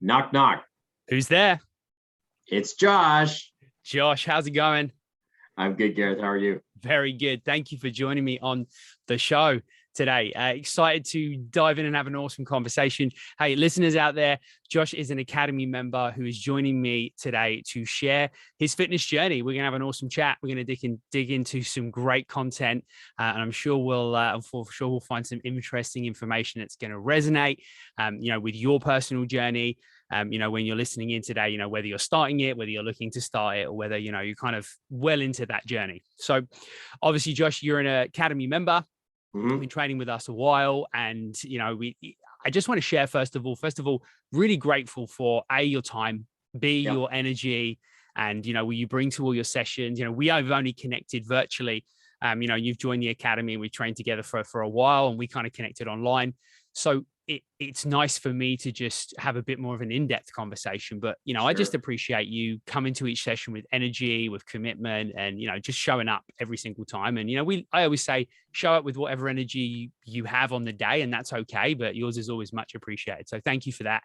Knock, knock. Who's there? It's Josh. Josh, how's it going? I'm good, Gareth. How are you? Very good. Thank you for joining me on the show today. Excited to dive in and have an awesome conversation. Hey, listeners out there, Josh is an Academy member who is joining me today to share his fitness journey. We're going to have an awesome chat. We're going to dig into some great content, and I'm sure we'll find some interesting information that's going to resonate, with your personal journey. When you're listening in today, whether you're starting it, whether you're looking to start it, or whether, you're kind of well into that journey. So obviously, Josh, you're an Academy member. You've been training with us a while. And, I just want to share, first of all, really grateful for your time, your energy, and, what you bring to all your sessions. We have only connected virtually. You've joined the Academy and we've trained together for a while, and we kind of connected online. So it's nice for me to just have a bit more of an in-depth conversation, but, Sure. I just appreciate you coming to each session with energy, with commitment, and, just showing up every single time. And, I always say, show up with whatever energy you have on the day, and that's okay, but yours is always much appreciated. So thank you for that.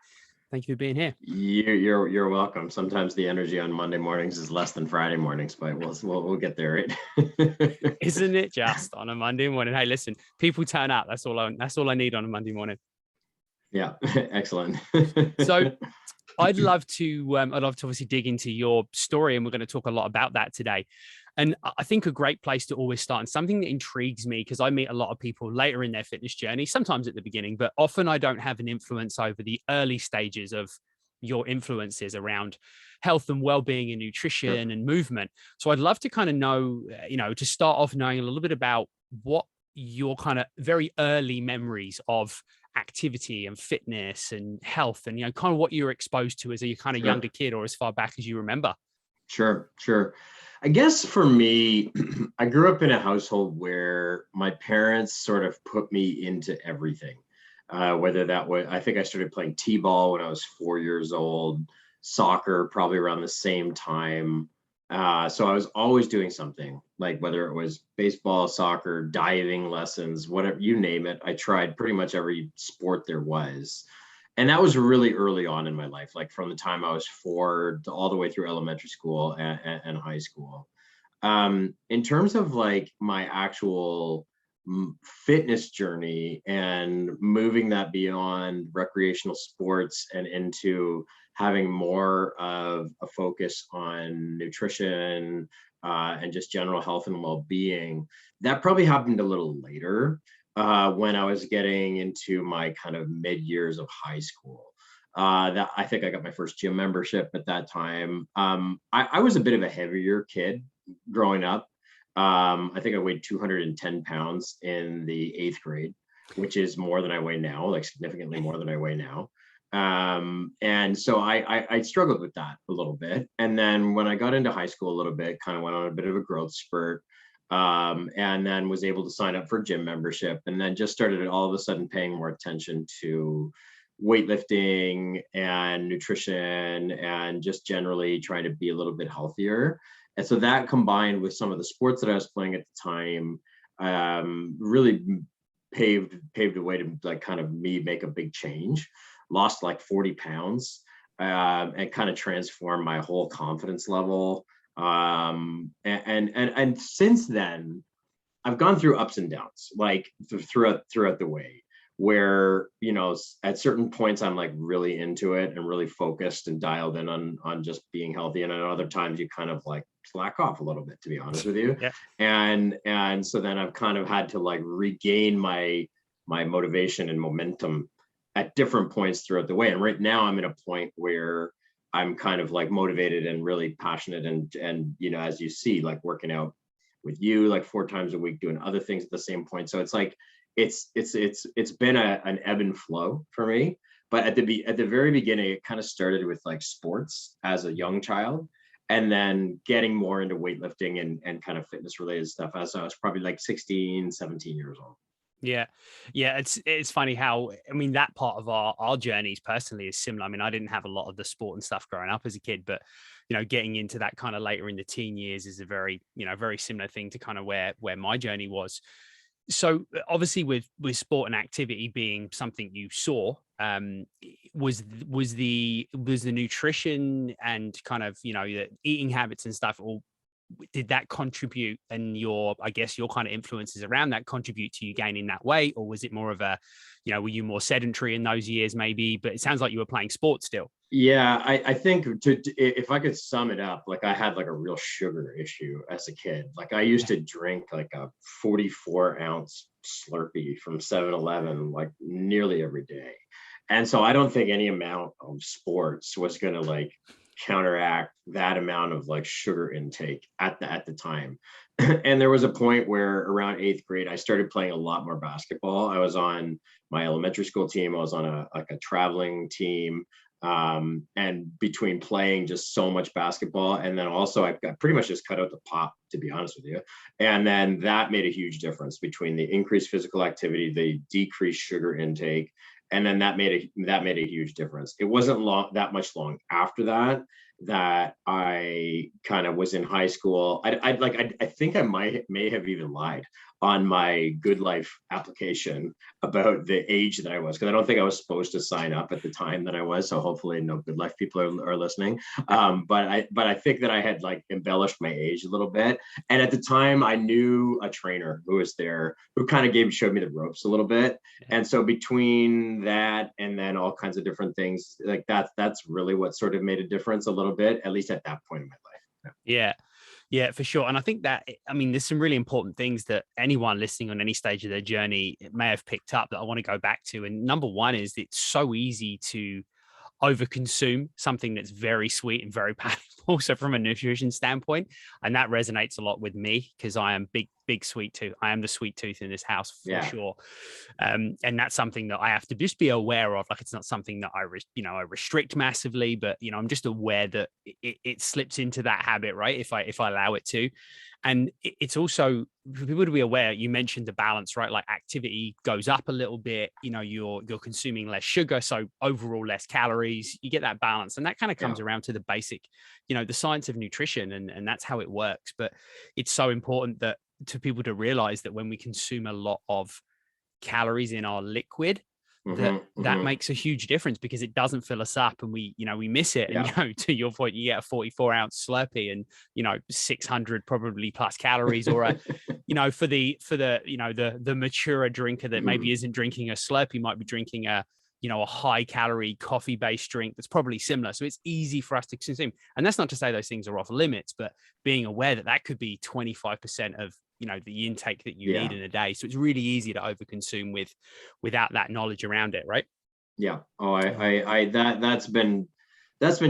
Thank you for being here. You're welcome. Sometimes the energy on Monday mornings is less than Friday mornings, but we'll get there, right? Isn't it just on a Monday morning? Hey, listen, people turn up. That's all I need on a Monday morning. Yeah, excellent. So I'd love to obviously dig into your story, and we're going to talk a lot about that today. And I think a great place to always start, and something that intrigues me, because I meet a lot of people later in their fitness journey, sometimes at the beginning, but often I don't have an influence over the early stages of your influences around health and well-being and nutrition and movement. So I'd love to kind of know, to start off knowing a little bit about what your kind of very early memories of activity and fitness and health, and kind of what you were exposed to as a kind of younger kid, or as far back as you remember. Sure. I guess for me, I grew up in a household where my parents sort of put me into everything. Whether that was, I think I started playing t-ball when I was 4 years old, soccer probably around the same time. So I was always doing something, like whether it was baseball, soccer, diving lessons, whatever, you name it. I tried pretty much every sport there was. And that was really early on in my life, like from the time I was 4 to all the way through elementary school and high school. In terms of like my actual fitness journey and moving that beyond recreational sports and into having more of a focus on nutrition and just general health and well-being, that probably happened a little later, when I was getting into my kind of mid years of high school. That I think I got my first gym membership at that time. I was a bit of a heavier kid growing up. I think I weighed 210 pounds in the 8th grade, which is more than I weigh now, like significantly more than I weigh now. And so I struggled with that a little bit. And then when I got into high school a little bit, kind of went on a bit of a growth spurt, and then was able to sign up for gym membership, and then just started all of a sudden paying more attention to weightlifting and nutrition and just generally trying to be a little bit healthier. And so that, combined with some of the sports that I was playing at the time, really paved the way to like kind of me make a big change. Lost like 40 pounds, and kind of transformed my whole confidence level. And since then, I've gone through ups and downs, like throughout the way, where, at certain points I'm like really into it and really focused and dialed in on just being healthy. And at other times you kind of like slack off a little bit, to be honest with you. Yeah. And so then I've kind of had to like regain my motivation and momentum at different points throughout the way. And right now I'm at a point where I'm kind of like motivated and really passionate and as you see, like working out with you like 4 times a week, doing other things at the same point. So it's like it's been an ebb and flow for me. But at the very beginning, it kind of started with like sports as a young child, and then getting more into weightlifting and kind of fitness related stuff as I was probably like 16, 17 years old. Yeah. It's funny how, that part of our journeys personally is similar. I didn't have a lot of the sport and stuff growing up as a kid, but, getting into that kind of later in the teen years is a very similar thing to kind of where my journey was. So obviously with sport and activity being something you saw was the nutrition and kind of, the eating habits and stuff, or did that contribute, and I guess your kind of influences around that contribute to you gaining that weight? Or was it more of a, were you more sedentary in those years maybe? But it sounds like you were playing sports still. Yeah, I think if I could sum it up, like I had like a real sugar issue as a kid. Like I used to drink like a 44-ounce Slurpee from 7-Eleven like nearly every day. And so I don't think any amount of sports was going to like counteract that amount of like sugar intake at the time. And there was a point where around 8th grade, I started playing a lot more basketball. I was on my elementary school team. I was on a traveling team. And between playing just so much basketball, and then also I pretty much just cut out the pop, to be honest with you. And then that made a huge difference between the increased physical activity, the decreased sugar intake, and then that made a huge difference. It wasn't that much long after that I kind of was in high school. I think I may have even lied on my Good Life application about the age that I was, because I don't think I was supposed to sign up at the time that I was. So hopefully no Good Life people are listening. But I think that I had like embellished my age a little bit. And at the time I knew a trainer who was there who kind of showed me the ropes a little bit. And so between that and then all kinds of different things like that's really what sort of made a difference a little bit, at least at that point in my life. Yeah, for sure. And I think that, there's some really important things that anyone listening on any stage of their journey may have picked up that I want to go back to. And number one is it's so easy to overconsume something that's very sweet and very palatable. So from a nutrition standpoint, and that resonates a lot with me because I am big sweet tooth. I am the sweet tooth in this house for sure. And that's something that I have to just be aware of. Like it's not something that I restrict massively, but I'm just aware that it slips into that habit, right? If I allow it to. And it's also for people to be aware. You mentioned the balance, right? Like activity goes up a little bit, you're consuming less sugar, so overall less calories. You get that balance, and that kind of comes around to the basic, the science of nutrition, and that's how it works. But it's so important that to people to realize that when we consume a lot of calories in our liquid, that makes a huge difference because it doesn't fill us up, and we miss it. And to your point, you get a 44-ounce Slurpee and 600 probably plus calories, or for the maturer drinker that maybe isn't drinking a Slurpee, might be drinking a high calorie coffee based drink that's probably similar. So it's easy for us to consume. And that's not to say those things are off limits, but being aware that could be 25% of the intake that you need in a day. So it's really easy to overconsume without that knowledge around it, right? Yeah. Oh, that's been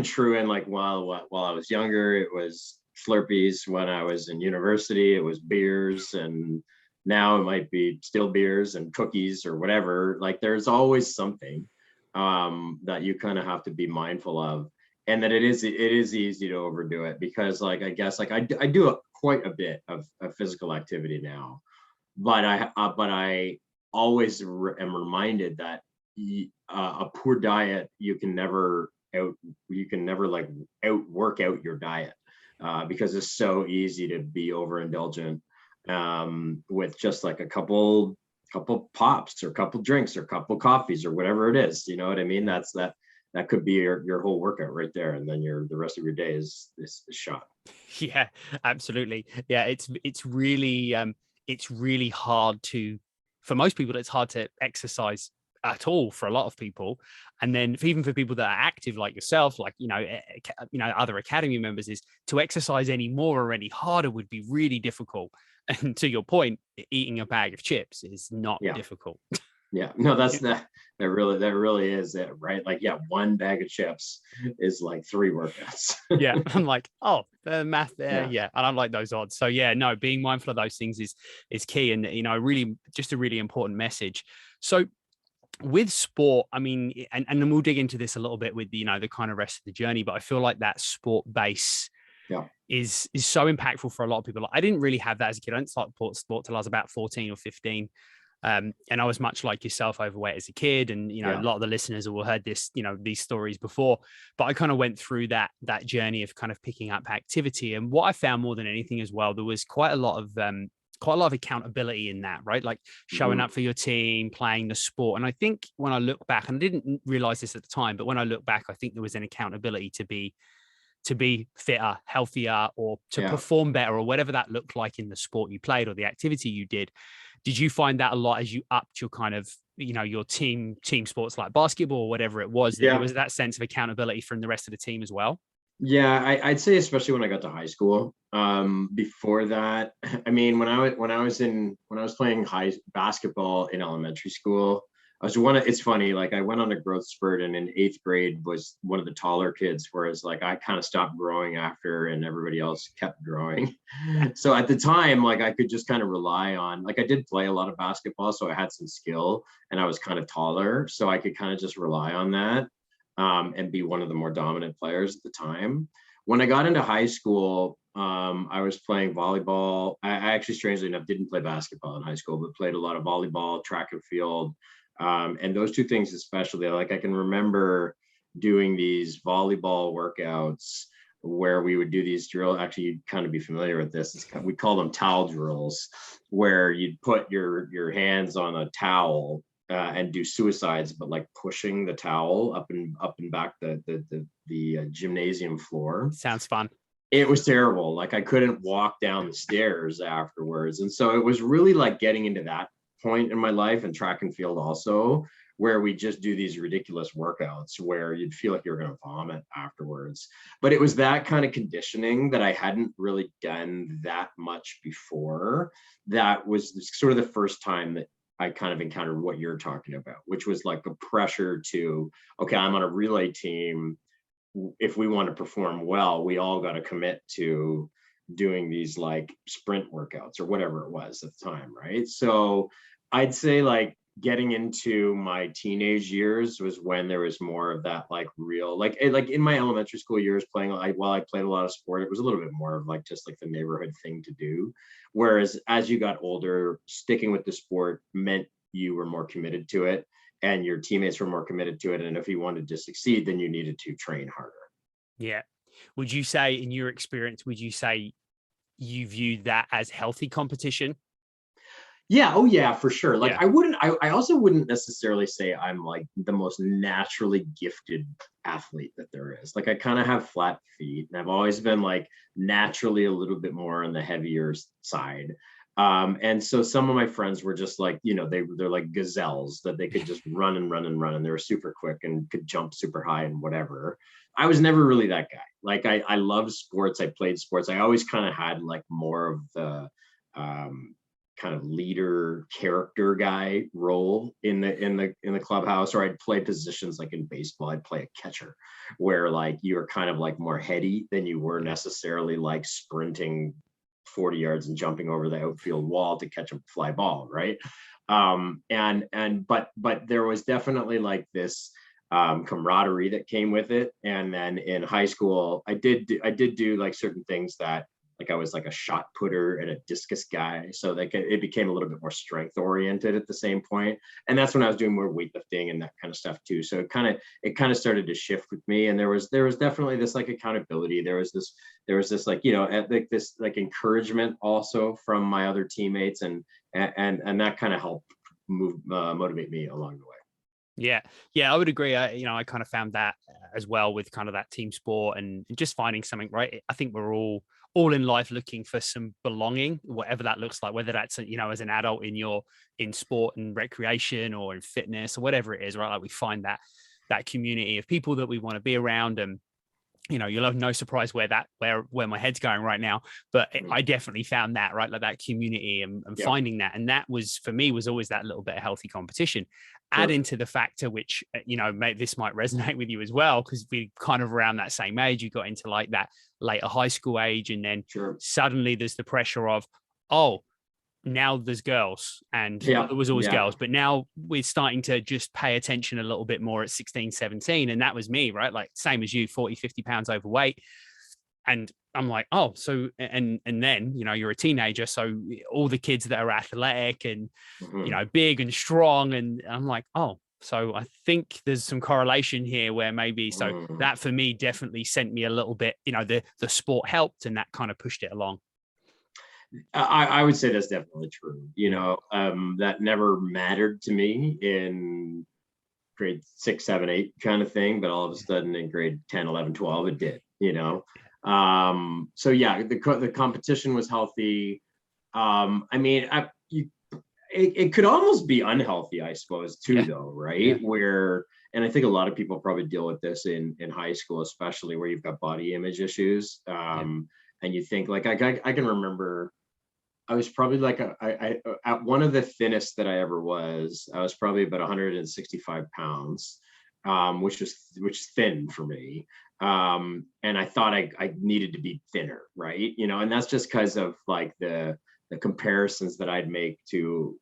true. And like while I was younger, it was Slurpees. When I was in university, it was beers, and now it might be still beers and cookies or whatever. Like there's always something that you kind of have to be mindful of, and that it is easy to overdo it because like I guess like I do quite a bit of physical activity now, but I always am reminded that a poor diet you can never like outwork out your diet because it's so easy to be overindulgent with just like a couple pops or a couple drinks or a couple coffees or whatever it is. You know what I mean? That could be your whole workout right there, and then the rest of your day is shot. Yeah, absolutely. Yeah, it's really hard for most people. It's hard to exercise at all for a lot of people, and then even for people that are active like yourself, like other academy members, is to exercise any more or any harder would be really difficult. And to your point, eating a bag of chips is not difficult. Yeah, no, that really is it, right? Like, one bag of chips is like 3 workouts. Yeah, I'm like, oh, the math there, and I don't like those odds. So no, being mindful of those things is key, and really just a really important message. So with sport, I mean, and then we'll dig into this a little bit with the kind of rest of the journey, but I feel like that sport base is so impactful for a lot of people. Like, I didn't really have that as a kid. I didn't start sport till I was about 14 or 15. And I was much like yourself, overweight as a kid. And, a lot of the listeners will have heard this, these stories before, but I kind of went through that journey of kind of picking up activity. And what I found more than anything as well, there was quite a lot of quite a lot of accountability in that, right? Like showing up for your team, playing the sport. And I think when I look back, and I didn't realize this at the time, but when I look back, I think there was an accountability to be fitter, healthier, or to perform better, or whatever that looked like in the sport you played or the activity you did. Did you find that a lot as you upped your kind of, your team sports like basketball or whatever it was, that there was that sense of accountability from the rest of the team as well? Yeah, I'd say especially when I got to high school. Before that, I mean, when I was playing high basketball in elementary school, it's funny, like I went on a growth spurt, and in 8th grade was one of the taller kids, whereas like I kind of stopped growing after, and everybody else kept growing. So at the time, like I could just kind of rely on, like I did play a lot of basketball, so I had some skill, and I was kind of taller, so I could kind of just rely on that. And be one of the more dominant players at the time. When I got into high school, I was playing volleyball. I actually, strangely enough, didn't play basketball in high school, but played a lot of volleyball, track and field. And those two things especially, like I can remember doing these volleyball workouts where we would do these drills. Actually, you'd kind of be familiar with this. We call them towel drills, where you'd put your hands on a towel and do suicides, but like pushing the towel up and back the gymnasium floor. Sounds fun. It was terrible. Like I couldn't walk down the stairs afterwards. And so it was really like getting into that point in my life, and track and field also, where we just do these ridiculous workouts where you'd feel like you're going to vomit afterwards. But it was that kind of conditioning that I hadn't really done that much before. That was sort of the first time that I kind of encountered what you're talking about, which was like the pressure to, okay, I'm on a relay team. If we want to perform well, we all got to commit to doing these like sprint workouts or whatever it was at the time, right? So I'd say like getting into my teenage years was when there was more of that like real, like in my elementary school years playing, while I played a lot of sport, it was a little bit more of like just like the neighborhood thing to do. Whereas as you got older, sticking with the sport meant you were more committed to it, and your teammates were more committed to it. And if you wanted to succeed, then you needed to train harder. Yeah. Would you say, in your experience, would you say you view that as healthy competition? Yeah. Oh yeah, for sure. Like Yeah. I also wouldn't necessarily say I'm like the most naturally gifted athlete that there is. Like I kind of have flat feet, and I've always been like naturally a little bit more on the heavier side. And so some of my friends were just like, they're like gazelles that they could just run and run and run, and they were super quick and could jump super high and whatever. I was never really that guy. Like I love sports. I played sports. I always kind of had like more of the kind of leader character guy role in the clubhouse, or I'd play positions like in baseball. I'd play a catcher, where like you were kind of like more heady than you were necessarily like sprinting 40 yards and jumping over the outfield wall to catch a fly ball, right? But there was definitely like this camaraderie that came with it. And then in high school, I did do like certain things that, like I was like a shot putter and a discus guy, so like it became a little bit more strength oriented at the same point. And that's when I was doing more weightlifting and that kind of stuff too. So it kind of started to shift with me. And there was definitely this like accountability. There was this like, like this like encouragement also from my other teammates, and that kind of helped motivate me along the way. Yeah, I would agree. I kind of found that as well with kind of that team sport and just finding something, right? I think we're all in life looking for some belonging, whatever that looks like, whether that's, as an adult in sport and recreation or in fitness or whatever it is, right? Like we find that community of people that we want to be around. And you'll have no surprise where my head's going right now, but I definitely found that, right? Like that community and finding that. And that was, for me, was always that little bit of healthy competition. Sure. Add into the factor, which, this might resonate with you as well, because we kind of around that same age, you got into like that later high school age. And then suddenly there's the pressure of, oh, now there's girls, and there was always girls, but now we're starting to just pay attention a little bit more at 16, 17. And that was me, right? Like same as you, 40, 50 pounds overweight. And I'm like, oh, so, and then, you're a teenager. So all the kids that are athletic and, big and strong. And I'm like, oh, so I think there's some correlation here where maybe, so that for me definitely sent me a little bit, the sport helped, and that kind of pushed it along. I would say that's definitely true. That never mattered to me in grade 6, 7, 8 kind of thing, but all of a sudden in grade 10, 11, 12, it did. So yeah, the competition was healthy. I mean, it could almost be unhealthy, I suppose, too, though, right? Yeah. And I think a lot of people probably deal with this in high school, especially where you've got body image issues. And you think like, I can remember I was probably like at one of the thinnest that I ever was. I was probably about 165 pounds, which is thin for me. And I thought I needed to be thinner, right? And that's just because of like the comparisons that I'd make to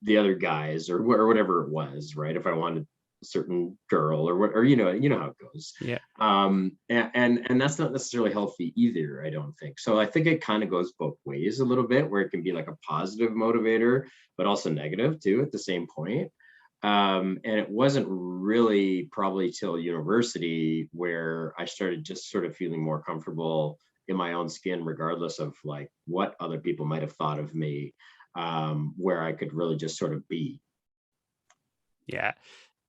the other guys or whatever it was, right? If I wanted a certain girl or what, or how it goes. Yeah. And that's not necessarily healthy either, I don't think. So I think it kind of goes both ways a little bit, where it can be like a positive motivator, but also negative too at the same point. And it wasn't really probably till university where I started just sort of feeling more comfortable in my own skin, regardless of like what other people might have thought of me, where I could really just sort of be. Yeah.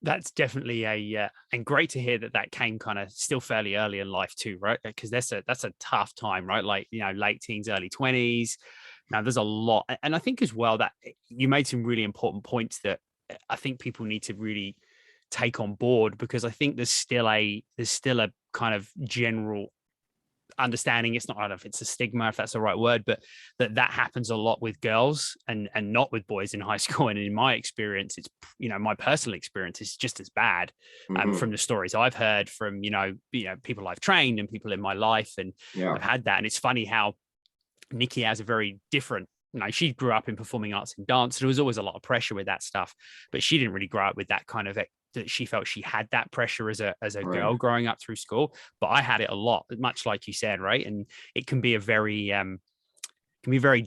That's definitely and great to hear that came kind of still fairly early in life too, right? Because that's a tough time, right? Like, late teens, early 20s. Now there's a lot. And I think as well that you made some really important points that I think people need to really take on board, because I think there's still a kind of general understanding, it's not, I don't know if it's a stigma, if that's the right word, but that happens a lot with girls and not with boys in high school. And in my experience, it's, my personal experience is just as bad, from the stories I've heard from, people I've trained and people in my life. And I've had that. And it's funny how Nikki has a very different, she grew up in performing arts and dance. There was always a lot of pressure with that stuff, but she didn't really grow up with that kind of, that she felt she had that pressure as a Right. girl growing up through school. But I had it a lot, much like you said, right? And it can be a very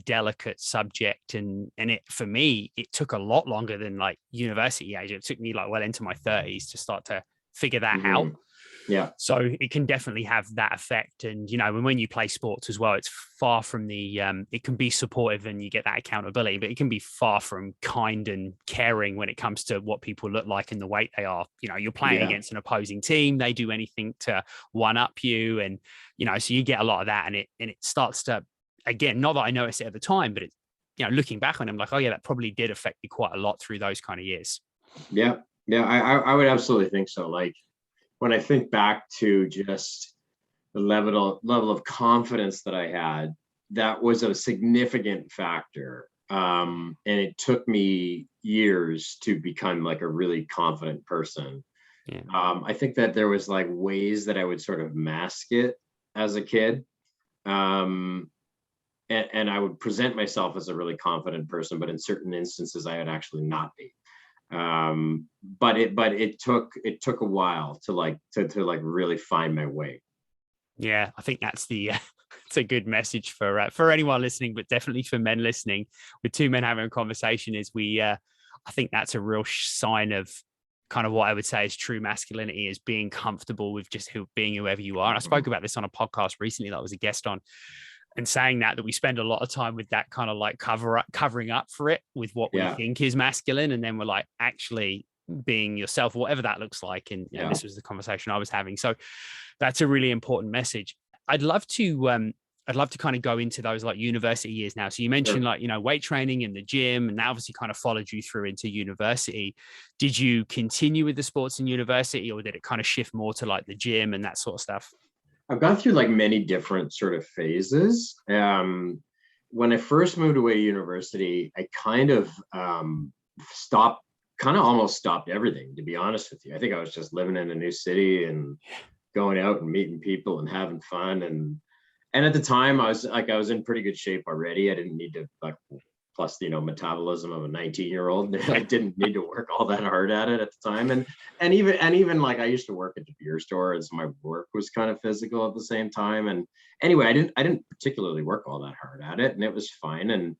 delicate subject. And it, for me, it took a lot longer than like university age. It took me like well into my 30s to start to figure that out. Yeah. So it can definitely have that effect. And, when you play sports as well, it's far from it can be supportive and you get that accountability, but it can be far from kind and caring when it comes to what people look like and the weight they are. You're playing against an opposing team. They do anything to one up you. And, so you get a lot of that, and it starts to, again, not that I noticed it at the time, but looking back on it, I'm like, oh yeah, that probably did affect me quite a lot through those kind of years. Yeah. Yeah. I would absolutely think so. Like, when I think back to just the level of confidence that I had, that was a significant factor. And it took me years to become like a really confident person. Yeah. I think that there was like ways that I would sort of mask it as a kid. And I would present myself as a really confident person, but in certain instances I would actually not be. But it took a while to like really find my way. Yeah, I think that's it's a good message for anyone listening, but definitely for men listening. With two men having a conversation, is I think that's a real sign of kind of what I would say is true masculinity, is being comfortable with just being whoever you are. And I spoke about this on a podcast recently that I was a guest on, and saying that we spend a lot of time with that kind of like covering up for it with what we think is masculine. And then we're like actually being yourself, whatever that looks like. And this was the conversation I was having. So that's a really important message. I'd love to kind of go into those like university years now. So you mentioned like, weight training in the gym, and that obviously kind of followed you through into university. Did you continue with the sports in university, or did it kind of shift more to like the gym and that sort of stuff? I've gone through like many different sort of phases. When I first moved away to university, I kind of almost stopped everything, to be honest with you. I think I was just living in a new city and going out and meeting people and having fun. And at the time I was in pretty good shape already. I didn't need to like, plus, metabolism of a 19-year-old. I didn't need to work all that hard at it at the time. And even like I used to work at the beer store, and so my work was kind of physical at the same time. And anyway, I didn't particularly work all that hard at it, and it was fine.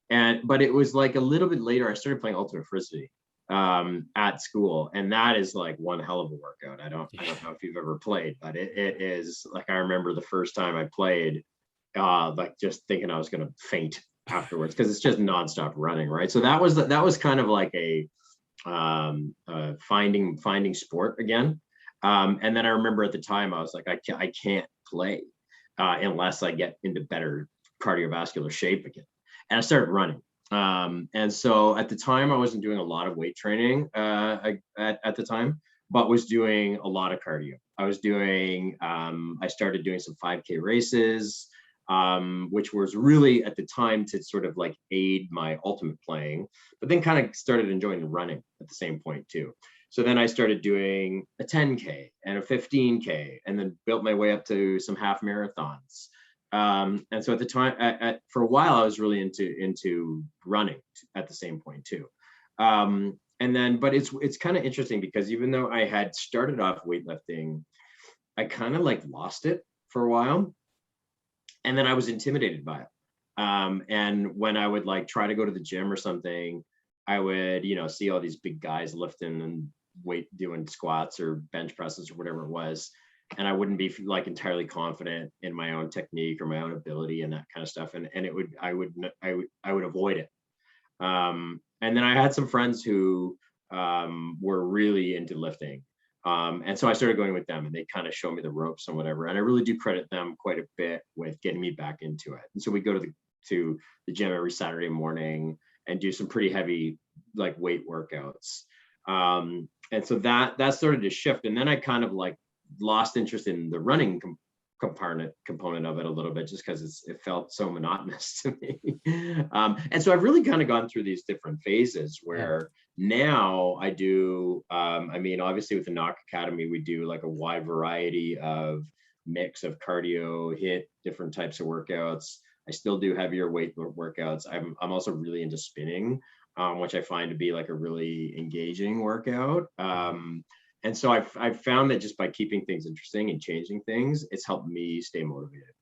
But it was like a little bit later, I started playing ultimate frisbee at school, and that is like one hell of a workout. I don't know if you've ever played, but it is like, I remember the first time I played, like just thinking I was going to faint afterwards because it's just nonstop running, right? So that was kind of like a finding sport again. And then I remember at the time I was like, I can't play unless I get into better cardiovascular shape again. And I started running. And so at the time I wasn't doing a lot of weight training at the time, but was doing a lot of cardio. I started doing some 5K races, which was really at the time to sort of like aid my ultimate playing, but then kind of started enjoying running at the same point too. So then I started doing a 10K and a 15K, and then built my way up to some half marathons. And so at the time, for a while, I was really into running at the same point too. And then, but it's kind of interesting because even though I had started off weightlifting, I kind of like lost it for a while, and then I was intimidated by it. And when I would like try to go to the gym or something, I would, see all these big guys lifting and doing squats or bench presses or whatever it was. And I wouldn't be like entirely confident in my own technique or my own ability and that kind of stuff. And I would avoid it. And then I had some friends who were really into lifting. And so I started going with them, and they kind of showed me the ropes and whatever. And I really do credit them quite a bit with getting me back into it. And so we go to the gym every Saturday morning and do some pretty heavy like weight workouts. And so that started to shift. And then I kind of like lost interest in the running component of it a little bit, just because it felt so monotonous to me. And so I've really kind of gone through these different phases where now I do, obviously with the Nock Academy, we do like a wide variety of mix of cardio, HIIT, different types of workouts. I still do heavier weight workouts. I'm also really into spinning, which I find to be like a really engaging workout. And so I've found that just by keeping things interesting and changing things, it's helped me stay motivated.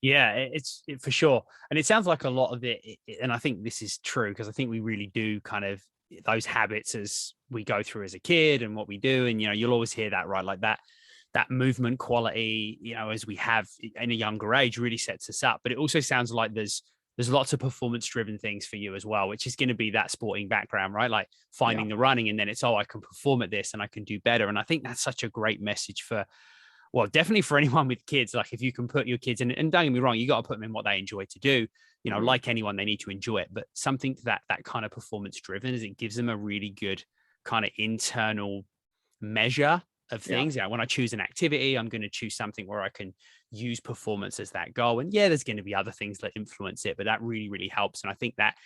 Yeah, it's for sure. And it sounds like a lot of it, and I think this is true, because I think we really do kind of those habits as we go through as a kid and what we do. And, you'll always hear that, right? Like that movement quality, as we have in a younger age really sets us up. But it also sounds like there's lots of performance driven things for you as well, which is going to be that sporting background, right? Like finding the running, and then it's, I can perform at this and I can do better. And I think that's such a great message well, definitely for anyone with kids. Like if you can put your kids in, and don't get me wrong, you got to put them in what they enjoy to do, like anyone, they need to enjoy it, but something that kind of performance driven is, it gives them a really good kind of internal measure of things. When I choose an activity, I'm going to choose something where I can use performance as that goal. And there's going to be other things that influence it, but that really, really helps. And I think that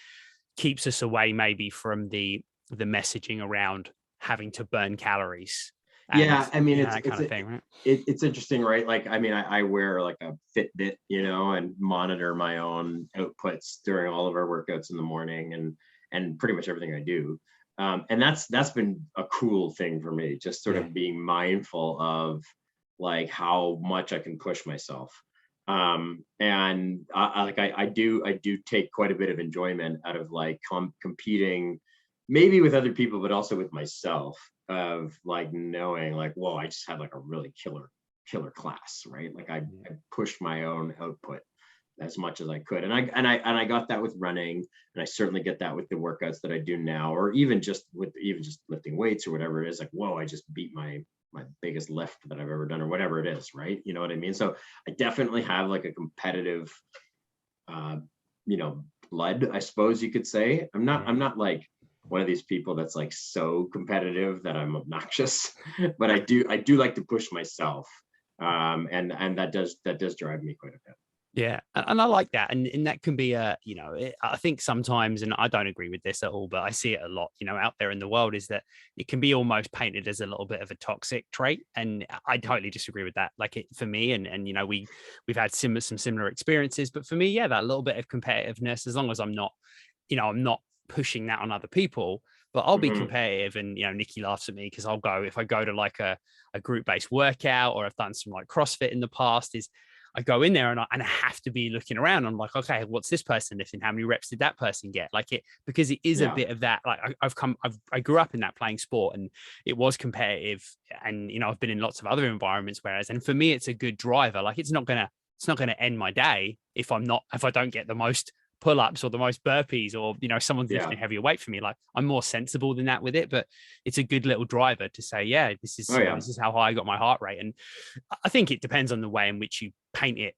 keeps us away maybe from the messaging around having to burn calories. It's that kind of thing, right? It's interesting, right? Like, I wear like a Fitbit, and monitor my own outputs during all of our workouts in the morning and pretty much everything I do. And that's been a cool thing for me, just sort of being mindful of like how much I can push myself. And I do take quite a bit of enjoyment out of like competing, maybe with other people, but also with myself, of like knowing like, whoa, I just had like a really killer class, right? Like I pushed my own output as much as I could. And I got that with running, and I certainly get that with the workouts that I do now, or even just lifting weights or whatever it is. Like, whoa, I just beat my biggest lift that I've ever done, or whatever it is, right? You know what I mean? So I definitely have like a competitive blood, I suppose you could say. I'm not like one of these people that's like so competitive that I'm obnoxious, but I do like to push myself. And that does drive me quite a bit. Yeah. And I like that. And that can be I think sometimes, and I don't agree with this at all, but I see it a lot, out there in the world, is that it can be almost painted as a little bit of a toxic trait. And I totally disagree with that. Like for me, and we've had some similar experiences, but for me, that little bit of competitiveness, as long as I'm not pushing that on other people, but I'll be competitive. And Nikki laughs at me because if I go to like a group-based workout, or I've done some like CrossFit in the past, is I go in there and I have to be looking around. I'm like, okay, what's this person lifting? How many reps did that person get? Like because it is a bit of that. Like I grew up in that, playing sport, and it was competitive. And I've been in lots of other environments, and for me, it's a good driver. Like it's not gonna it's not going to end my day if I don't get the most pull-ups or the most burpees, or, you know, someone's lifting heavier weight for me. Like, I'm more sensible than that with it, but it's a good little driver to say, yeah, this is, this is how high I got my heart rate. And I think it depends on the way in which you paint it,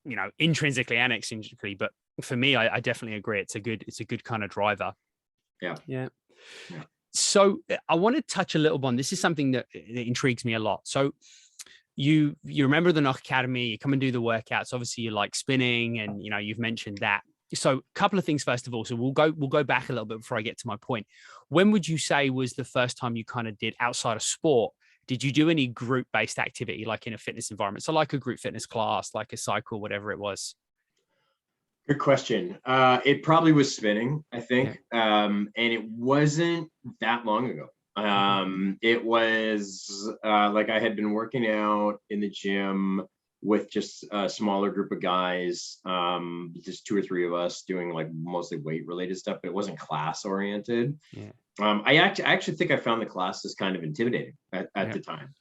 you know, intrinsically and extrinsically. But for me, I definitely agree. It's a good kind of driver. Yeah. So I want to touch a little on, this is something that intrigues me a lot. So you remember the Nock Academy, you come and do the workouts. Obviously you like spinning, and, you know, you've mentioned that. So a couple of things, first of all. So we'll go back a little bit before I get to my point. When would you say was the first time you kind of did, outside of sport, did you do any group-based activity, like in a fitness environment? So like a group fitness class, like a cycle, whatever it was. Good question. It probably was spinning, I think. And it wasn't that long ago. It was like I had been working out in the gym with just a smaller group of guys, just 2 or 3 of us doing like mostly weight related stuff, but it wasn't class oriented. I actually think I found the classes kind of intimidating at the time.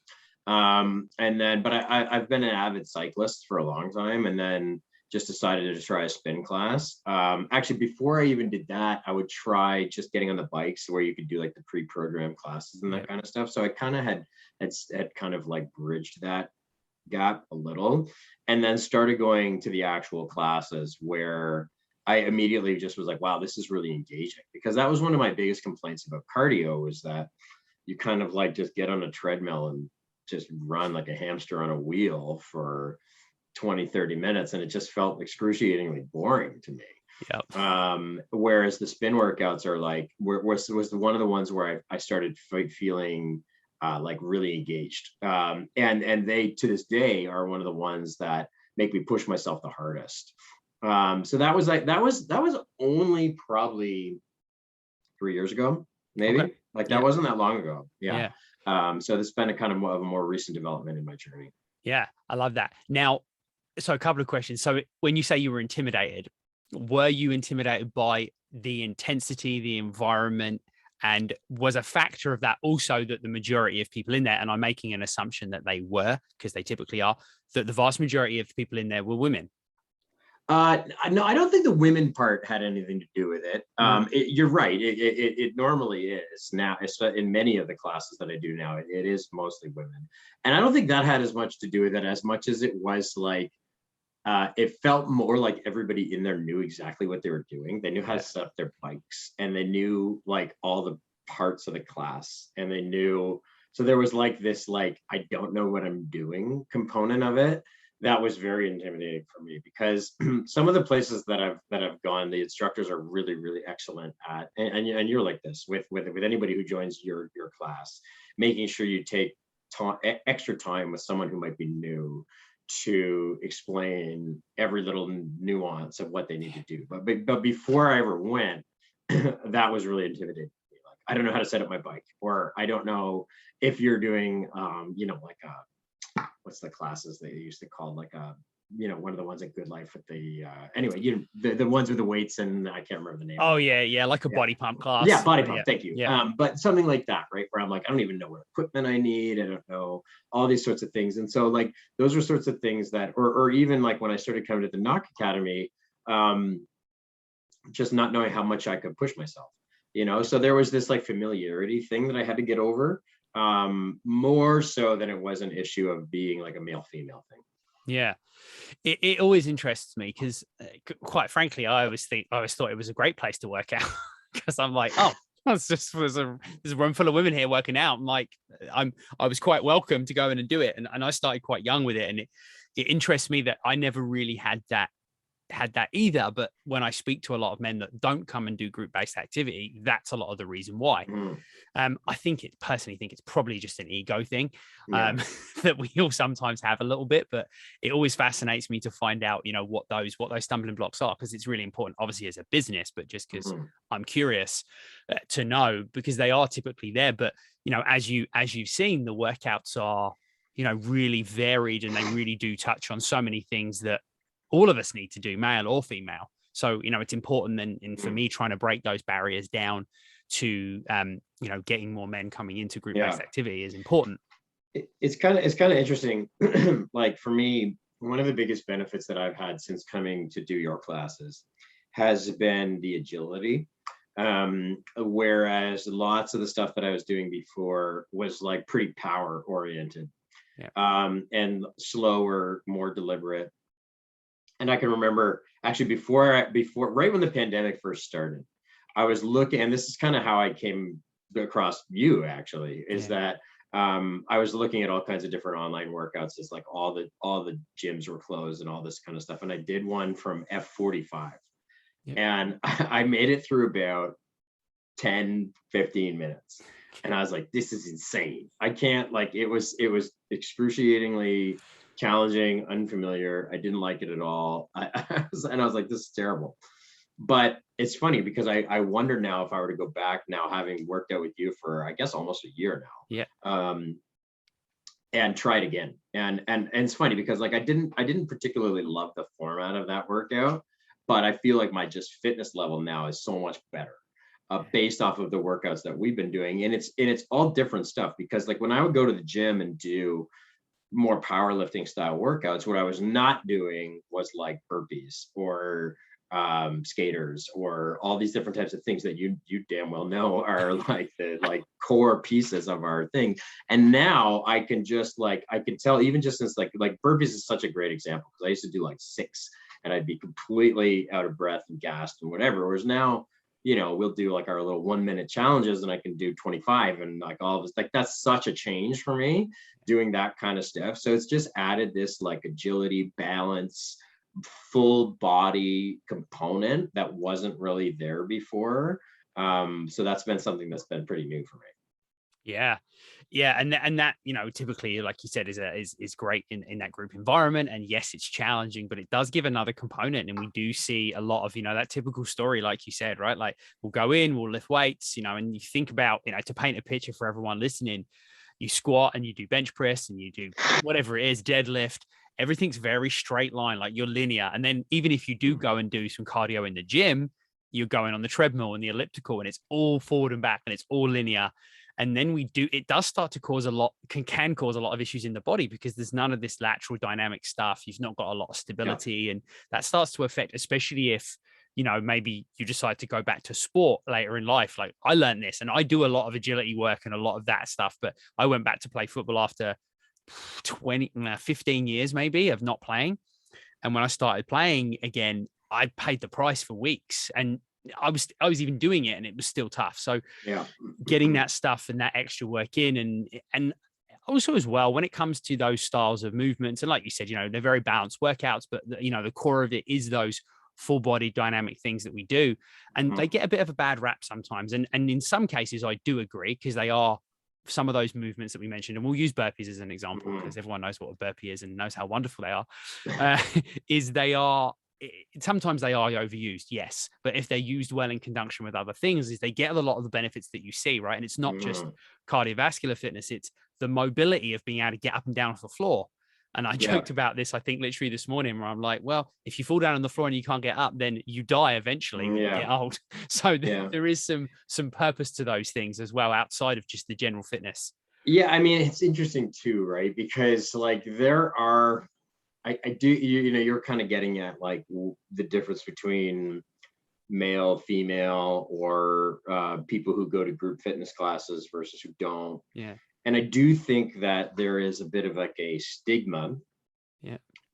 And then, but I've been an avid cyclist for a long time, and then just decided to try a spin class. Actually, before I even did that, I would try just getting on the bikes where you could do like the pre-programmed classes and that kind of stuff. So I kind of had kind of like bridged that gap a little, and then started going to the actual classes, where I immediately just was like, wow, this is really engaging. Because that was one of my biggest complaints about cardio, was that you kind of like just get on a treadmill and just run like a hamster on a wheel for 20-30 minutes, and it just felt excruciatingly boring to me. Whereas the spin workouts are like, was one of the ones where I started feeling like really engaged, and they to this day are one of the ones that make me push myself the hardest. So that was only probably 3 years ago, maybe. Like that wasn't that long ago. So this has been a kind of a more recent development in my journey. Yeah, I love that. Now, so a couple of questions. So when you say you were intimidated, were you intimidated by the intensity, the environment, and was a factor of that also that the majority of people in there, and I'm making an assumption that they were, because they typically are, that the vast majority of people in there were women? No, I don't think the women part had anything to do with it. You're right. It normally is now, in many of the classes that I do now, it is mostly women. And I don't think that had as much to do with it as much as it was like, it felt more like everybody in there knew exactly what they were doing. They knew how to set up their bikes, and they knew like all the parts of the class, and they knew, so there was like this, like, I don't know what I'm doing component of it. That was very intimidating for me, because some of the places that I've gone, the instructors are really, really excellent at, and you're like this with anybody who joins your class, making sure you take extra time with someone who might be new to explain every little nuance of what they need to do. But before I ever went, that was really intimidating. Like, I don't know how to set up my bike, or I don't know if you're doing, like what's the classes they used to call, like one of the ones at Good Life with the anyway, the ones with the weights, and I can't remember the name. Oh yeah, like a body pump class. Yeah, body pump. Thank you. But something like that, right? Where I'm like, I don't even know what equipment I need. I don't know all these sorts of things. And so like those are sorts of things that, or even like when I started coming to the Nock Academy, just not knowing how much I could push myself. So there was this like familiarity thing that I had to get over, more so than it was an issue of being like a male female thing. Yeah, it always interests me, because quite frankly, I always thought it was a great place to work out, because I'm like, oh, there's a room full of women here working out. I'm like, I was quite welcome to go in and do it, and I started quite young with it, and it interests me that I never really had that either. But when I speak to a lot of men that don't come and do group-based activity, that's a lot of the reason why. I personally think it's probably just an ego thing, that we all sometimes have a little bit, but it always fascinates me to find out, what those stumbling blocks are, because it's really important, obviously, as a business, but just because I'm curious to know, because they are typically there. But, as you've seen, the workouts are, really varied, and they really do touch on so many things that all of us need to do, male or female. So, it's important then, and for me, trying to break those barriers down to, getting more men coming into group-based activity is important. It's kind of interesting. Like for me, one of the biggest benefits that I've had since coming to do your classes has been the agility. Whereas lots of the stuff that I was doing before was like pretty power oriented, Yeah. and slower, more deliberate. And I can remember actually before, right when the pandemic first started, I was looking, and this is kind of how I came across you actually, is that I was looking at all kinds of different online workouts. It's like all the gyms were closed and all this kind of stuff. And I did one from F45. Yeah. And I made it through about 10, 15 minutes. And I was like, this is insane. I can't, like, it was excruciatingly challenging, unfamiliar. I didn't like it at all. I was like, this is terrible. But it's funny because I wonder now if I were to go back now, having worked out with you for, I guess, almost a year now. Yeah. And try it again. And it's funny because like I didn't particularly love the format of that workout, but I feel like my just fitness level now is so much better, based off of the workouts that we've been doing. And it's all different stuff, because like when I would go to the gym and do more powerlifting style workouts, what I was not doing was like burpees or skaters or all these different types of things that you damn well know are like the core pieces of our thing. And now I can just like, I can tell, even just since like burpees is such a great example, because I used to do like 6 and I'd be completely out of breath and gassed and whatever. Whereas now, you know, we'll do like our little 1-minute challenges and I can do 25 and like all of this, like that's such a change for me doing that kind of stuff. So it's just added this like agility, balance, full body component that wasn't really there before. So that's been something that's been pretty new for me. Yeah. And that, you know, typically, like you said, is great in that group environment. And yes, it's challenging, but it does give another component. And we do see a lot of, you know, that typical story, like you said, right? Like we'll go in, we'll lift weights, you know, and you think about, you know, to paint a picture for everyone listening, you squat and you do bench press and you do whatever it is, deadlift. Everything's very straight line, like you're linear. And then even if you do go and do some cardio in the gym, you're going on the treadmill and the elliptical and it's all forward and back and it's all linear. And then it does start to cause can cause a lot of issues in the body, because there's none of this lateral dynamic stuff. You've not got a lot of stability, and that starts to affect, especially if, you know, maybe you decide to go back to sport later in life. Like I learned this, and I do a lot of agility work and a lot of that stuff, but I went back to play football after 15 years maybe of not playing. And when I started playing again, I paid the price for weeks, and I was even doing it and it was still tough. So getting that stuff and that extra work in, and also as well, when it comes to those styles of movements, and like you said, you know, they're very balanced workouts, but you know, the core of it is those full body dynamic things that we do. And they get a bit of a bad rap sometimes. And in some cases I do agree, because they are some of those movements that we mentioned, and we'll use burpees as an example because everyone knows what a burpee is and knows how wonderful they are, sometimes they are overused, yes, but if they're used well in conjunction with other things, is they get a lot of the benefits that you see, right? And it's not just cardiovascular fitness, it's the mobility of being able to get up and down off the floor. And I joked about this, I think literally this morning, where I'm like, well, if you fall down on the floor and you can't get up, then you die eventually when you get old. So there is some purpose to those things as well, outside of just the general fitness. Yeah, I mean, it's interesting too, right? Because like there are, I do, you know, you're kind of getting at like the difference between male, female, or people who go to group fitness classes versus who don't. Yeah. And I do think that there is a bit of like a stigma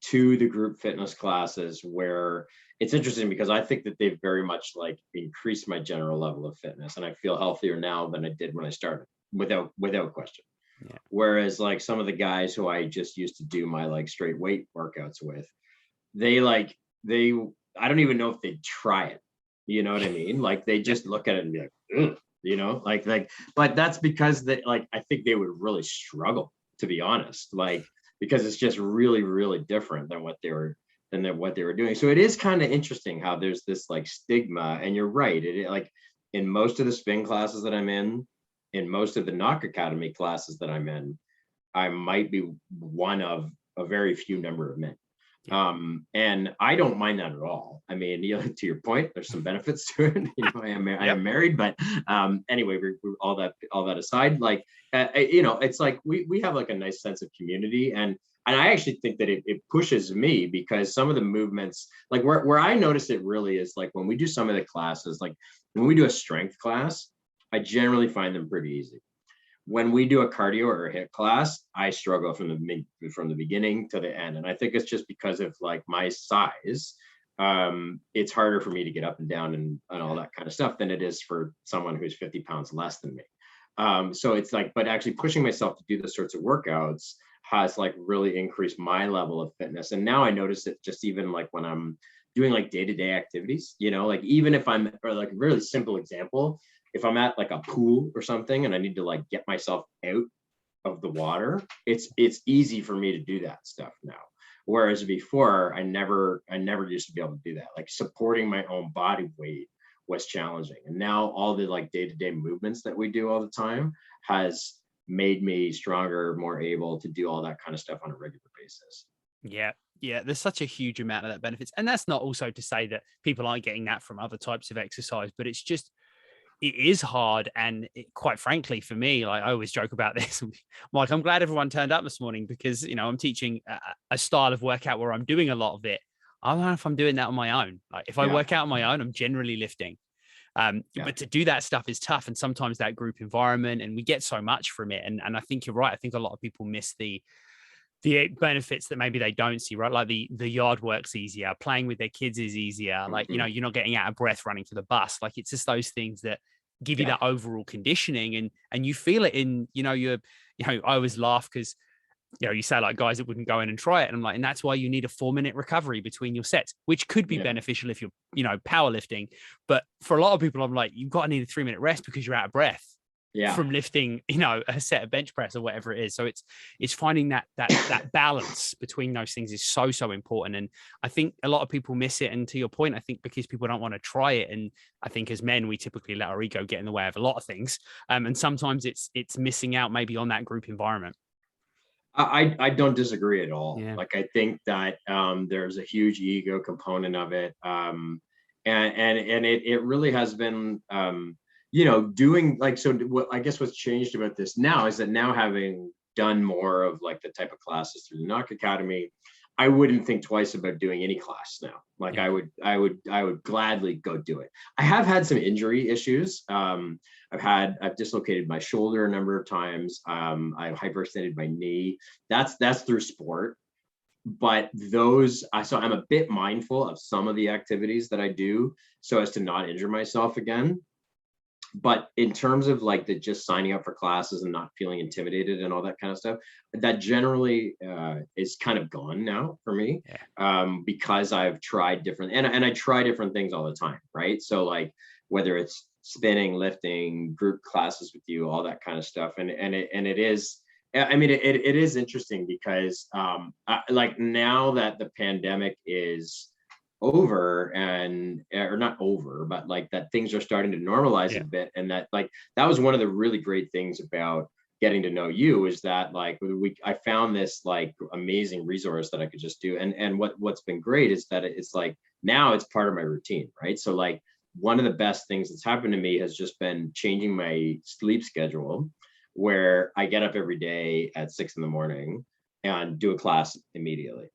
to the group fitness classes, where it's interesting because I think that they've very much like increased my general level of fitness, and I feel healthier now than I did when I started, without question. Yeah. Whereas like some of the guys who I just used to do my like straight weight workouts with, I don't even know if they'd try it. You know what I mean? Like they just look at it and be like, ugh, you know, like, but that's because they like, I think they would really struggle, to be honest, like, because it's just really, really different than what they were doing. So it is kind of interesting how there's this like stigma, and you're right. It like in most of the spin classes that I'm in most of the Nock Academy classes that I'm in, I might be one of a very few number of men. And I don't mind that at all. I mean, you know, to your point, there's some benefits to it. You know, I am married, but anyway, we're all that aside, like, you know, it's like we have like a nice sense of community, and And I actually think that it pushes me, because some of the movements, like where I notice it really is like when we do some of the classes, like when we do a strength class, I generally find them pretty easy. When we do a cardio or a HIIT class, I struggle from the beginning to the end. And I think it's just because of like my size. It's harder for me to get up and down and all that kind of stuff than it is for someone who's 50 pounds less than me. So it's like, but actually pushing myself to do those sorts of workouts has like really increased my level of fitness. And now I notice it just even like when I'm doing like day-to-day activities, you know, like even if I'm, or like a really simple example, if I'm at like a pool or something and I need to like get myself out of the water, it's easy for me to do that stuff now. Whereas before, I never used to be able to do that. Like supporting my own body weight was challenging. And now all the like day-to-day movements that we do all the time has made me stronger, more able to do all that kind of stuff on a regular basis. Yeah. Yeah. There's such a huge amount of that benefits. And that's not also to say that people aren't getting that from other types of exercise, but it's just, it is hard. And quite frankly, for me, like I always joke about this, Mike, I'm glad everyone turned up this morning because, you know, I'm teaching a style of workout where I'm doing a lot of it. I don't know if I'm doing that on my own. Like if I work out on my own, I'm generally lifting. But to do that stuff is tough. And sometimes that group environment, and we get so much from it. And I think you're right. I think a lot of people miss the benefits that maybe they don't see, right? Like the yard work's easier, playing with their kids is easier. Like, you know, you're not getting out of breath running to the bus. Like it's just those things that give you that overall conditioning, and you feel it in, you know, I always laugh because, you know, you say like guys that wouldn't go in and try it. And I'm like, and that's why you need a 4-minute recovery between your sets, which could be beneficial if you're, you know, powerlifting. But for a lot of people, I'm like, you've got to need a 3-minute rest because you're out of breath from lifting, you know, a set of bench press or whatever it is. So it's finding that balance between those things is so important. And I think a lot of people miss it. And to your point, I think because people don't want to try it. And I think as men, we typically let our ego get in the way of a lot of things. And sometimes it's missing out maybe on that group environment. I don't disagree at all. Yeah. Like I think that there's a huge ego component of it, and it really has been, you know, doing like, so what I guess what's changed about this now is that now having done more of like the type of classes through the Nock Academy, I wouldn't think twice about doing any class now. Like I would gladly go do it. I have had some injury issues. I've dislocated my shoulder a number of times. I've hyperextended my knee. That's through sport. But so I'm a bit mindful of some of the activities that I do so as to not injure myself again. But in terms of like the just signing up for classes and not feeling intimidated and all that kind of stuff, that generally is kind of gone now for me, because I've tried different, and I try different things all the time, right? So like whether it's spinning, lifting, group classes with you, all that kind of stuff, and it is, I mean, it is interesting because like now that the pandemic is over, and or not over, but like that things are starting to normalize a bit, and that like that was one of the really great things about getting to know you, is that like I found this like amazing resource that I could just do, and what's been great is that it's like now it's part of my routine, right? So like one of the best things that's happened to me has just been changing my sleep schedule, where I get up every day at 6 a.m. and do a class immediately.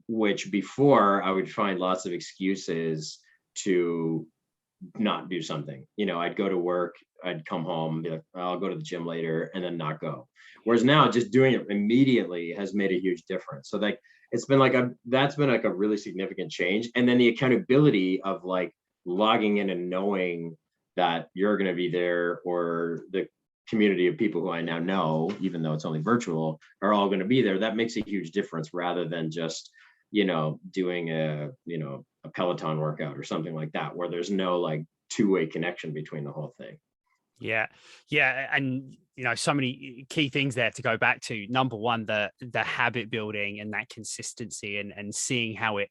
Which before I would find lots of excuses to not do something. You know, I'd go to work, I'd come home, be like, I'll go to the gym later, and then not go. Whereas now just doing it immediately has made a huge difference. So like, it's been like that's been like a really significant change. And then the accountability of like logging in and knowing that you're going to be there, or the community of people who I now know, even though it's only virtual, are all going to be there. That makes a huge difference, rather than just, you know, doing a Peloton workout or something like that, where there's no like two-way connection between the whole thing. Yeah. And, you know, so many key things there to go back to. Number one, the habit building and that consistency, and seeing how it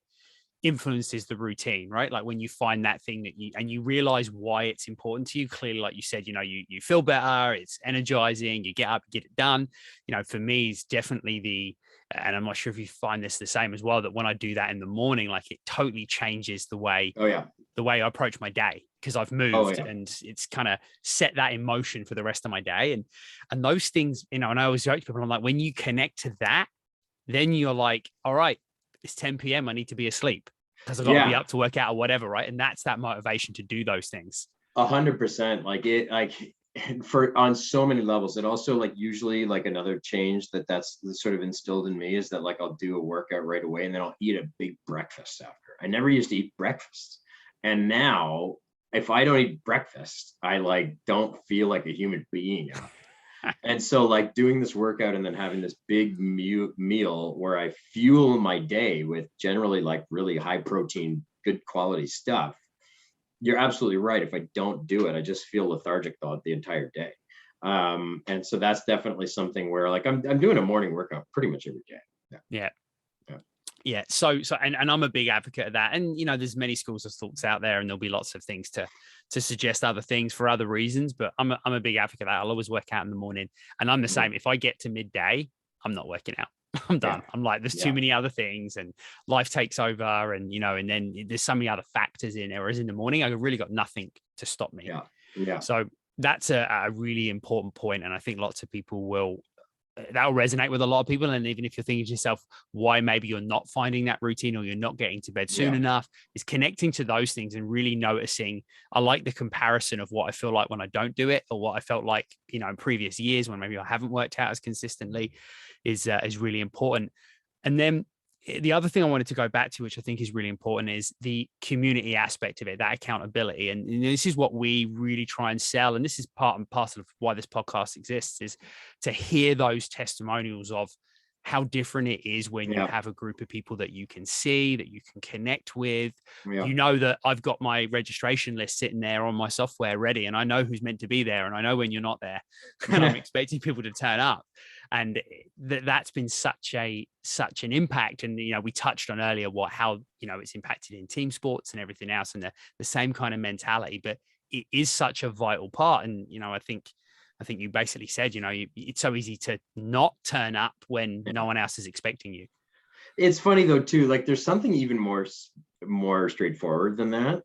influences the routine, right? Like when you find that thing that you realize why it's important to you, clearly, like you said, you know, you feel better, it's energizing, you get up, get it done. You know, for me, it's definitely and I'm not sure if you find this the same as well, that when I do that in the morning, like it totally changes the way I approach my day, because I've moved and it's kind of set that in motion for the rest of my day. And those things, you know, and I always joke to people, I'm like, when you connect to that, then you're like, all right, it's 10 p.m. I need to be asleep because I've got to be up to work out or whatever. Right. And that's that motivation to do those things. 100%. For on so many levels. It also, like, usually, like, another change that's sort of instilled in me is that, like, I'll do a workout right away and then I'll eat a big breakfast after. I never used to eat breakfast. And now if I don't eat breakfast, I like don't feel like a human being after. And so, like, doing this workout and then having this big meal where I fuel my day with generally like really high protein, good quality stuff. You're absolutely right. If I don't do it, I just feel lethargic the entire day. And so that's definitely something where, like, I'm doing a morning workout pretty much every day. Yeah. So and I'm a big advocate of that. And, you know, there's many schools of thoughts out there and there'll be lots of things to suggest other things for other reasons. But I'm a big advocate of that. I'll always work out in the morning, and I'm the same. If I get to midday, I'm not working out. I'm done. I'm like, there's too many other things and life takes over, and, you know, and then there's so many other factors in there. Whereas in the morning, I really got nothing to stop me. So that's a really important point. And I think lots of people that'll resonate with a lot of people. And even if you're thinking to yourself why maybe you're not finding that routine or you're not getting to bed soon enough, is connecting to those things and really noticing. I like the comparison of what I feel like when I don't do it, or what I felt like, you know, in previous years when maybe I haven't worked out as consistently, is really important. And then the other thing I wanted to go back to, which I think is really important, is the community aspect of it, that accountability. And this is what we really try and sell. And this is part and parcel of why this podcast exists, is to hear those testimonials of how different it is when you have a group of people that you can see, that you can connect with. You know that I've got my registration list sitting there on my software ready, and I know who's meant to be there, and I know when you're not there, and I'm expecting people to turn up. And that's been such an impact. And, you know, we touched on earlier how, you know, it's impacted in team sports and everything else, and the same kind of mentality, but it is such a vital part. And, you know, I think you basically said, you know, it's so easy to not turn up when no one else is expecting you. It's funny though, too, like there's something even more straightforward than that.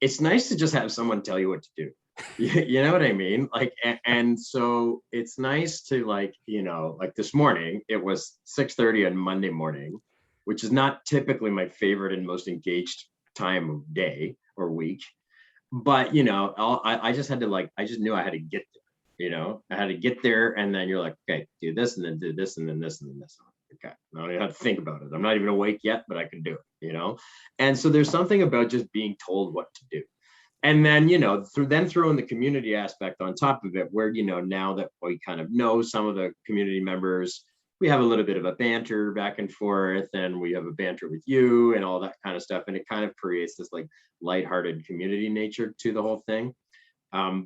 It's nice to just have someone tell you what to do. You know what I mean? Like, and so it's nice to, like, you know, like this morning, it was 6:30 on Monday morning, which is not typically my favorite and most engaged time of day or week. But, you know, I just had to, like, I just knew I had to get there, you know, I had to get there. And then you're like, okay, do this and then do this and then this and then this. Okay, I don't even have to think about it. I'm not even awake yet, but I can do it, you know? And so there's something about just being told what to do. And then, you know, throw in the community aspect on top of it, where, you know, now that we kind of know some of the community members, we have a little bit of a banter back and forth, and we have a banter with you and all that kind of stuff. And it kind of creates this like lighthearted community nature to the whole thing.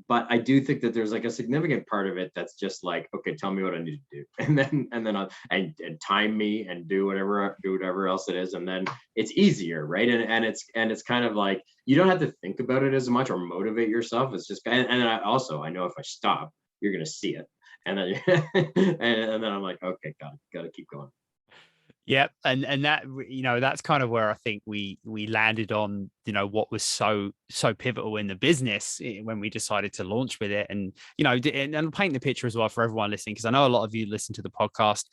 But I do think that there's like a significant part of it that's just like, okay, tell me what I need to do, and then I'll and time me and do whatever else it is, and then it's easier, right? And it's kind of like you don't have to think about it as much or motivate yourself. It's just and I know if I stop, you're gonna see it, and then and then I'm like, okay, gotta keep going. Yeah. And that, you know, that's kind of where I think we landed on, you know, what was so pivotal in the business when we decided to launch with it. And, you know, and paint the picture as well for everyone listening, because I know a lot of you listen to the podcast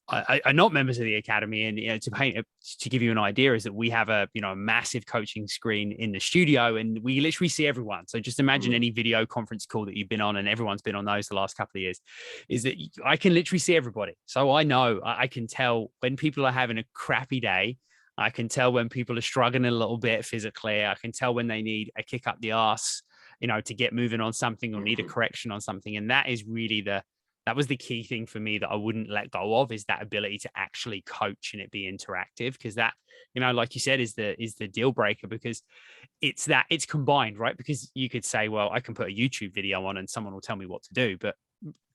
are not members of the Academy. And, you know, to give you an idea, is that we have a massive coaching screen in the studio, and we literally see everyone. So just imagine any video conference call that you've been on, and everyone's been on those the last couple of years, is that I can literally see everybody. So I know I can tell when people are having a crappy day. I can tell when people are struggling a little bit physically. I can tell when they need a kick up the arse, you know, to get moving on something or need a correction on something. And that is really that was the key thing for me that I wouldn't let go of, is that ability to actually coach and it be interactive. Because that, you know, like you said, is the deal breaker, because it's combined, right? Because you could say, well, I can put a YouTube video on and someone will tell me what to do, but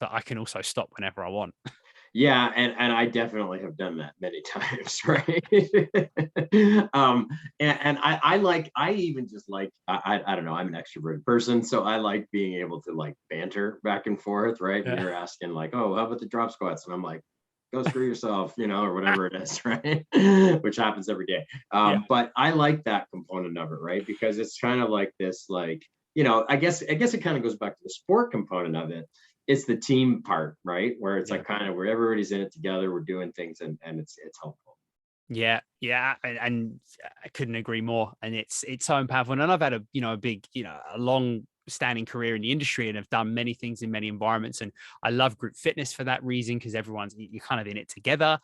I can also stop whenever I want. Yeah, and I definitely have done that many times, right? And I even just like, I don't know, I'm an extroverted person, so I like being able to like banter back and forth, right? And you're asking like, oh, how about the drop squats? And I'm like, go screw yourself, you know, or whatever it is, right? Which happens every day. But I like that component of it, right? Because it's kind of like this, like, you know, I guess it kind of goes back to the sport component of it. it's the team part, right? Where it's Yeah. like kind of where everybody's in it together, we're doing things, and it's helpful. Yeah, and I couldn't agree more. And it's so powerful. And I've had a big, a long standing career in the industry, and have done many things in many environments. And I love group fitness for that reason, because you're kind of in it together.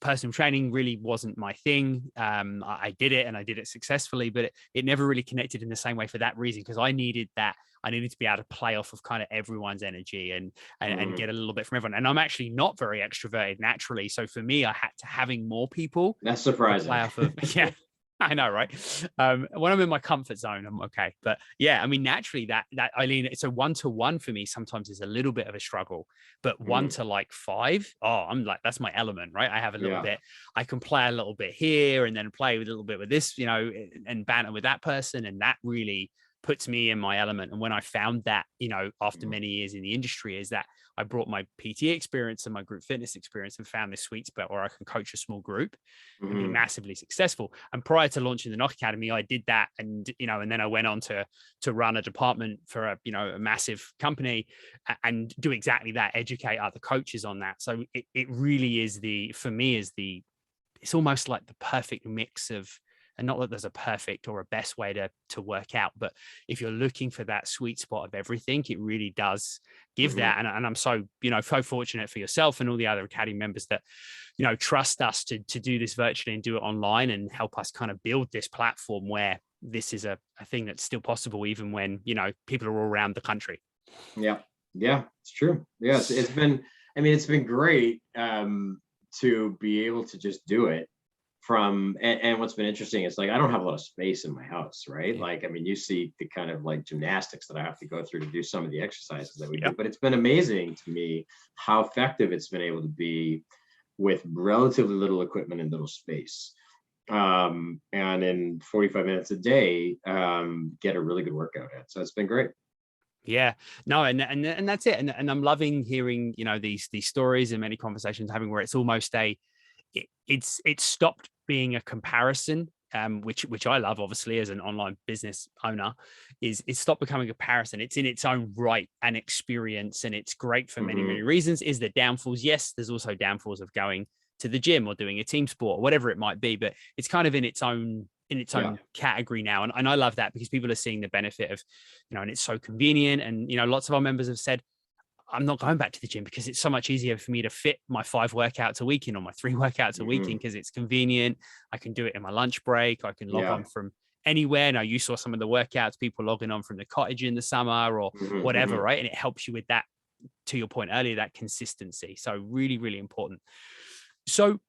Personal training really wasn't my thing. I did it, and I did it successfully, but it never really connected in the same way for that reason, because I needed to be able to play off of kind of everyone's energy and get a little bit from everyone. And I'm actually not very extroverted naturally. So for me, I had to having more people That's to surprising. play off of. Yeah, I know, right? When I'm in my comfort zone, I'm okay. But yeah, I mean, naturally that Eileen, so 1-to-1 for me sometimes is a little bit of a struggle, but 1 to like 5, I'm like, that's my element, right? I have a little bit, I can play a little bit here and then play with a little bit with this, and banter with that person. And that really puts me in my element. And when I found that, after many years in the industry, is that I brought my PT experience and my group fitness experience and found this sweet spot where I can coach a small group and be massively successful. And prior to launching the Nock Academy, I did that. And, and then I went on to run a department for a massive company and do exactly that, educate other coaches on that. So it really is for me, it's almost like the perfect mix of, and not that there's a perfect or a best way to work out, but if you're looking for that sweet spot of everything, it really does give that. And I'm so, so fortunate for yourself and all the other Academy members that, trust us to do this virtually and do it online and help us kind of build this platform where this is a thing that's still possible, even when, people are all around the country. Yeah, it's true. Yeah, it's been great to be able to just do it and what's been interesting is, like, I don't have a lot of space in my house, right? Like, I mean, you see the kind of like gymnastics that I have to go through to do some of the exercises that we do, but it's been amazing to me how effective it's been able to be with relatively little equipment and little space. And in 45 minutes a day, get a really good workout at. So it's been great. Yeah, no, and that's it. And I'm loving hearing, these stories and many conversations having where it's almost it's stopped being a comparison, which I love, obviously, as an online business owner, is it stopped becoming a comparison. It's in its own right and experience, and it's great for many, many reasons. Is there downfalls? Yes, there's also downfalls of going to the gym or doing a team sport or whatever it might be, but it's kind of in its own category now. And I love that, because people are seeing the benefit of, and it's so convenient. And, lots of our members have said, I'm not going back to the gym because it's so much easier for me to fit my 5 workouts a week in or my 3 workouts a week in, because it's convenient. I can do it in my lunch break. I can log on from anywhere. Now, you saw some of the workouts, people logging on from the cottage in the summer or whatever, right? And it helps you with that, to your point earlier, that consistency. So really, really important. So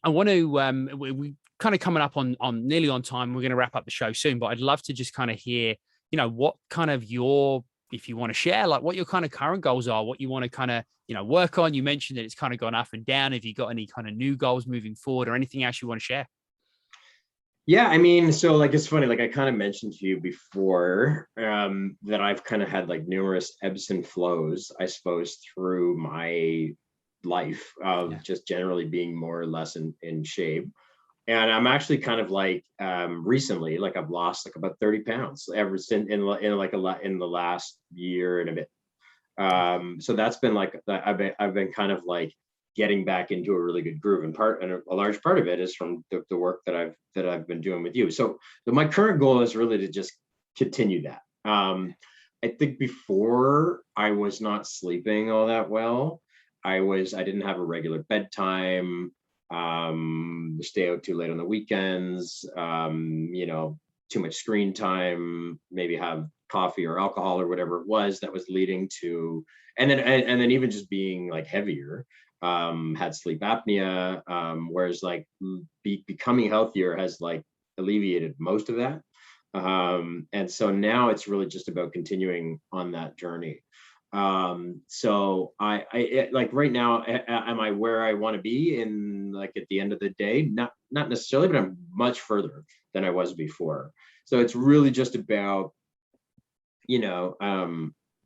I want to, we kind of coming up on nearly on time. We're going to wrap up the show soon, but I'd love to just kind of hear, what kind of if you want to share, like what your kind of current goals are, what you want to kind of, work on. You mentioned that it's kind of gone up and down. Have you got any kind of new goals moving forward or anything else you want to share? Yeah, I mean, so like, it's funny, like I kind of mentioned to you before, that I've kind of had like numerous ebbs and flows, I suppose, through my life of just generally being more or less in shape. And I'm actually kind of like, recently, like I've lost like about 30 pounds ever since in the last year and a bit. So that's been like, I've been kind of like getting back into a really good groove, and a large part of it is from the work that I've been doing with you. So my current goal is really to just continue that. I think before, I was not sleeping all that well. I didn't have a regular bedtime, stay out too late on the weekends, too much screen time, maybe have coffee or alcohol or whatever it was that was leading to, and then even just being like heavier, had sleep apnea, whereas like becoming healthier has like alleviated most of that. And so now it's really just about continuing on that journey. So like right now, am I where I want to be in, like, at the end of the day? Not necessarily, but I'm much further than I was before. So it's really just about,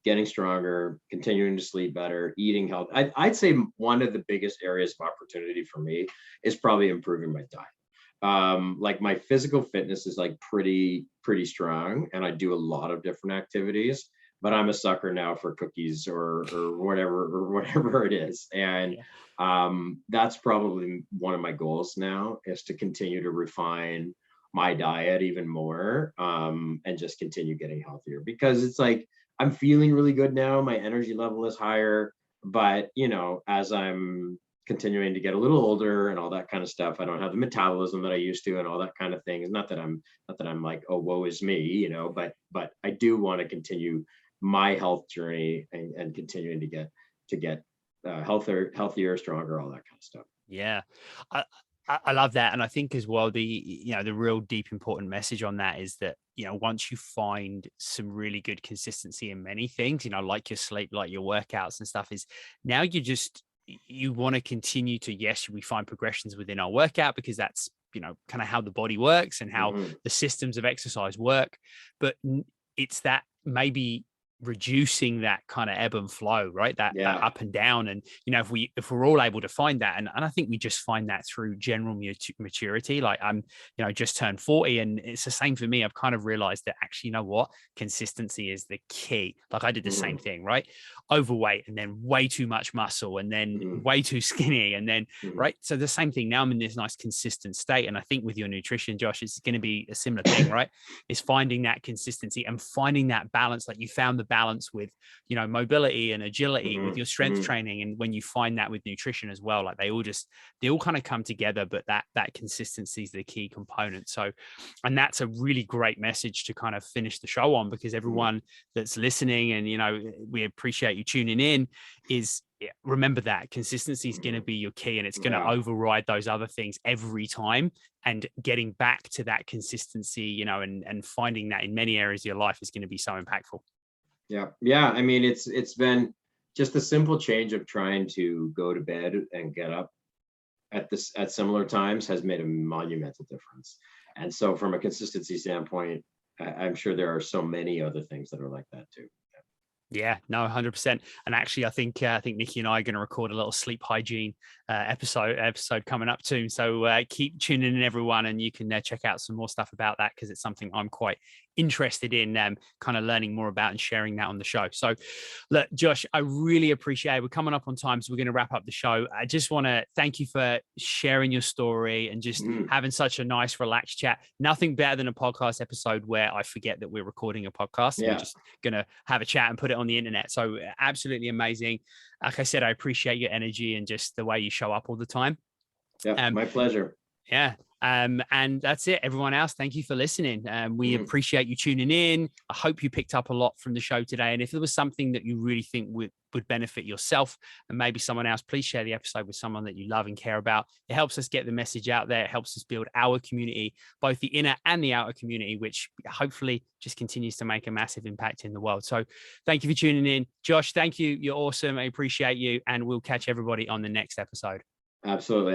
getting stronger, continuing to sleep better, eating health. I'd say one of the biggest areas of opportunity for me is probably improving my diet. Like my physical fitness is like pretty strong, and I do a lot of different activities. but I'm a sucker now for cookies or whatever it is. And Yeah. that's probably one of my goals now, is to continue to refine my diet even more, and just continue getting healthier, because it's like I'm feeling really good now. My energy level is higher, but as I'm continuing to get a little older and all that kind of stuff, I don't have the metabolism that I used to and all that kind of thing. It's not that I'm like, oh, woe is me, but I do want to continue my health journey, and continuing to get healthier, stronger, all that kind of stuff. Yeah. I, I love that. And I think as well, the real deep important message on that is that, once you find some really good consistency in many things, like your sleep, like your workouts and stuff, is now you want to continue to, yes, we find progressions within our workout because that's, kind of how the body works and how Mhm. the systems of exercise work. But it's that maybe reducing that kind of ebb and flow, right? That Yeah. up and down. And if we're all able to find that, and I think we just find that through general maturity. Like I'm just turned 40, and it's the same for me. I've kind of realized that actually, what, consistency is the key. Like I did the same Mhm. thing, right? Overweight, and then way too much muscle, and then Mhm. way too skinny, and then Mhm. right. So the same thing. Now I'm in this nice consistent state. And I think with your nutrition, Josh, it's going to be a similar thing, right? Is finding that consistency and finding that balance. Like you found the balance with, mobility and agility with Mhm. your strength Mhm. training. And when you find that with nutrition as well, like they all kind of come together, but that consistency is the key component. So, and that's a really great message to kind of finish the show on, because Mhm. everyone that's listening, and, we appreciate you tuning in, is remember that consistency is going to Mhm. be your key, and it's going to Yeah. override those other things every time. And getting back to that consistency, and finding that in many areas of your life is going to be so impactful. Yeah. Yeah. I mean, it's been just a simple change of trying to go to bed and get up at similar times has made a monumental difference. And so from a consistency standpoint, I'm sure there are so many other things that are like that too. Yeah, no, 100%. And actually, I think Nikki and I are going to record a little sleep hygiene episode coming up soon. So keep tuning in, everyone, and you can check out some more stuff about that, because it's something I'm quite interested in, kind of learning more about and sharing that on the show. So, look, Josh, I really appreciate it. We're coming up on time, so we're going to wrap up the show. I just want to thank you for sharing your story and just Mhm. having such a nice, relaxed chat. Nothing better than a podcast episode where I forget that we're recording a podcast, and we're Yeah. just going to have a chat and put it on the internet. So absolutely amazing. Like I said, I appreciate your energy and just the way you show up all the time. Yeah. Um, My pleasure. yeah. And that's it. Everyone else, thank you for listening. We Mhm. appreciate you tuning in. I hope you picked up a lot from the show today. And if there was something that you really think would benefit yourself and maybe someone else, please share the episode with someone that you love and care about. It helps us get the message out there. It helps us build our community, both the inner and the outer community, which hopefully just continues to make a massive impact in the world. So thank you for tuning in. Josh, thank you. You're awesome. I appreciate you. And we'll catch everybody on the next episode. Absolutely.